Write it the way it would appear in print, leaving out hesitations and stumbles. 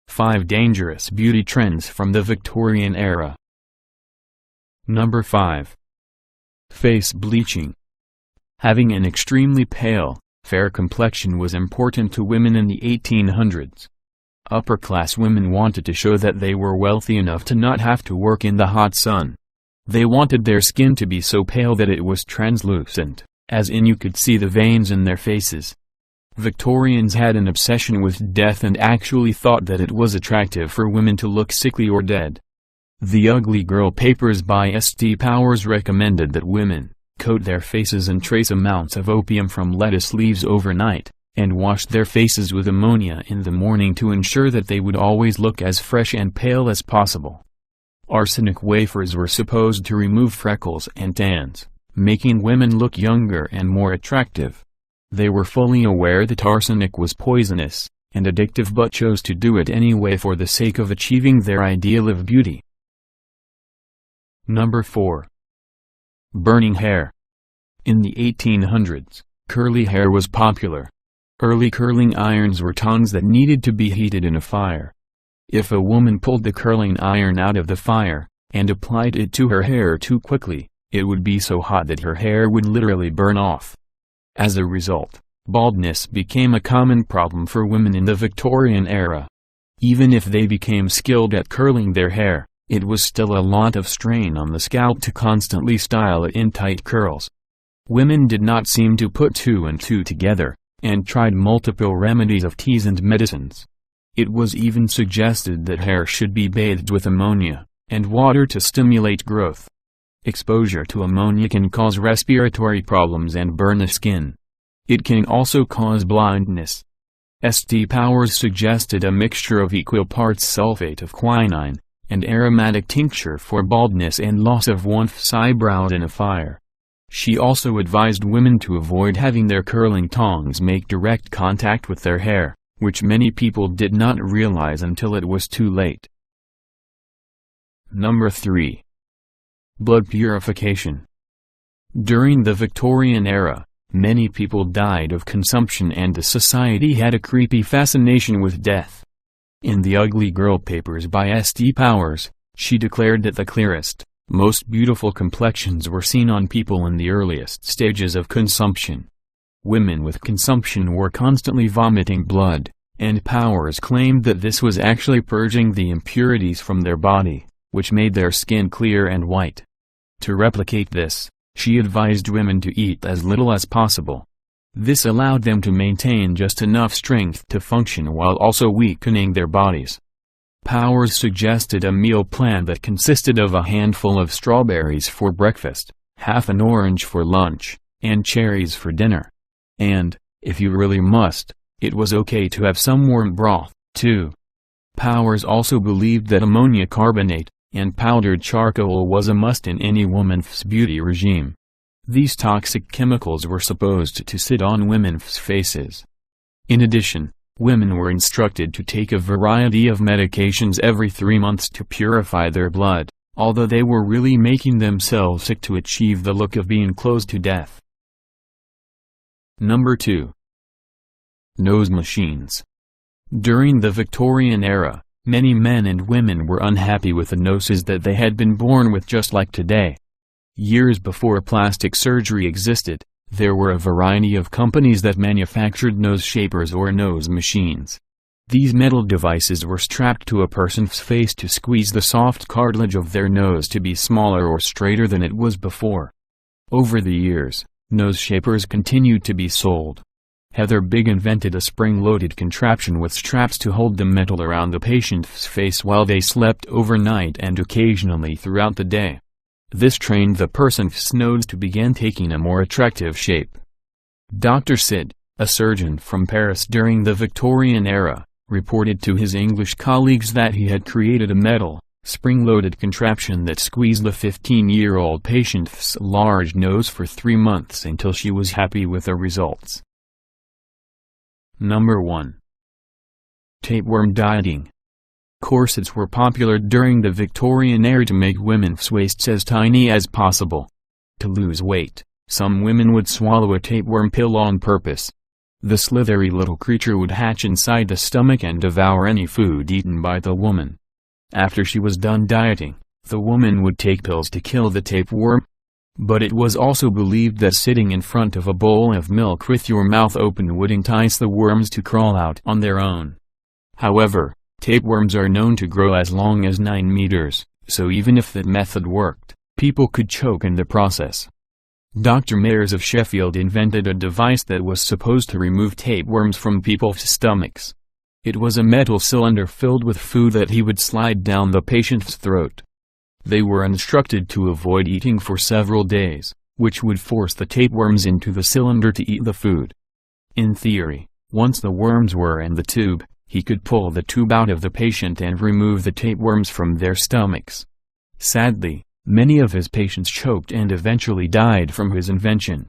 Five dangerous beauty trends from the Victorian era. Number 5. Face bleaching. Having an extremely pale, fair complexion was important to women in the 1800s. Upper-class women wanted to show that they were wealthy enough to not have to work in the hot sun. They wanted their skin to be so pale that it was translucent, as in you could see the veins in their faces. Victorians had an obsession with death and actually thought that it was attractive for women to look sickly or dead. The Ugly Girl papers by Tapeworms recommended that women coat their faces in trace amounts of opium from lettuce leaves overnight, and wash their faces with ammonia in the morning to ensure that they would always look as fresh and pale as possible. Arsenic wafers were supposed to remove freckles and tans, making women look younger and more attractive. They were fully aware that arsenic was poisonous and addictive, but chose to do it anyway for the sake of achieving their ideal of beauty. Number 4. Burning hair. In the 1800s, curly hair was popular. Early curling irons were tongs that needed to be heated in a fire. If a woman pulled the curling iron out of the fire and applied it to her hair too quickly, it would be so hot that her hair would literally burn off. As a result, baldness became a common problem for women in the Victorian era. Even if they became skilled at curling their hair, it was still a lot of strain on the scalp to constantly style it in tight curls. Women did not seem to put two and two together, and tried multiple remedies of teas and medicines. It was even suggested that hair should be bathed with ammonia and water to stimulate growth. Exposure to ammonia can cause respiratory problems and burn the skin. It can also cause blindness. Tapeworms suggested a mixture of equal parts sulfate of quinine and aromatic tincture for baldness and loss of one's eyebrows in a fire. She also advised women to avoid having their curling tongs make direct contact with their hair, which many people did not realize until it was too late. Number 3. Blood purification. During the Victorian era, many people died of consumption and the society had a creepy fascination with death. In the Ugly Girl papers by Tapeworms, she declared that the clearest, most beautiful complexions were seen on people in the earliest stages of consumption. Women with consumption were constantly vomiting blood, and Powers claimed that this was actually purging the impurities from their body, which made their skin clear and white. To replicate this, she advised women to eat as little as possible. This allowed them to maintain just enough strength to function while also weakening their bodies. Powers suggested a meal plan that consisted of a handful of strawberries for breakfast, half an orange for lunch, and cherries for dinner. And, if you really must, it was okay to have some warm broth, too. Powers also believed that ammonia carbonate and powdered charcoal was a must in any woman's beauty regime. These toxic chemicals were supposed to sit on women's faces. In addition, women were instructed to take a variety of medications every 3 months to purify their blood, although they were really making themselves sick to achieve the look of being close to death. Number 2. Nose machines. During the Victorian era, many men and women were unhappy with the noses that they had been born with, just like today. Years before plastic surgery existed, there were a variety of companies that manufactured nose shapers or nose machines. These metal devices were strapped to a person's face to squeeze the soft cartilage of their nose to be smaller or straighter than it was before. Over the years, nose shapers continued to be sold. Heather Big invented a spring-loaded contraption with straps to hold the metal around the patient's face while they slept overnight and occasionally throughout the day. This trained the person's nose to begin taking a more attractive shape. Dr. Sid, a surgeon from Paris during the Victorian era, reported to his English colleagues that he had created a metal, spring-loaded contraption that squeezed the 15-year-old patient's large nose for 3 months until she was happy with the results. Number 1. Tapeworm dieting. Corsets were popular during the Victorian era to make women's waists as tiny as possible. To lose weight, Some women would swallow a tapeworm pill on purpose. The slithery little creature would hatch inside the stomach and devour any food eaten by the woman. After she was done dieting, the woman would take pills to kill the tapeworm. But it was also believed that sitting in front of a bowl of milk with your mouth open would entice the worms to crawl out on their own. However, tapeworms are known to grow as long as 9 meters, so even if that method worked, people could choke in the process. Dr. Mayers of Sheffield invented a device that was supposed to remove tapeworms from people's stomachs. It was a metal cylinder filled with food that he would slide down the patient's throat. They were instructed to avoid eating for several days, which would force the tapeworms into the cylinder to eat the food. In theory, once the worms were in the tube, he could pull the tube out of the patient and remove the tapeworms from their stomachs. Sadly, many of his patients choked and eventually died from his invention.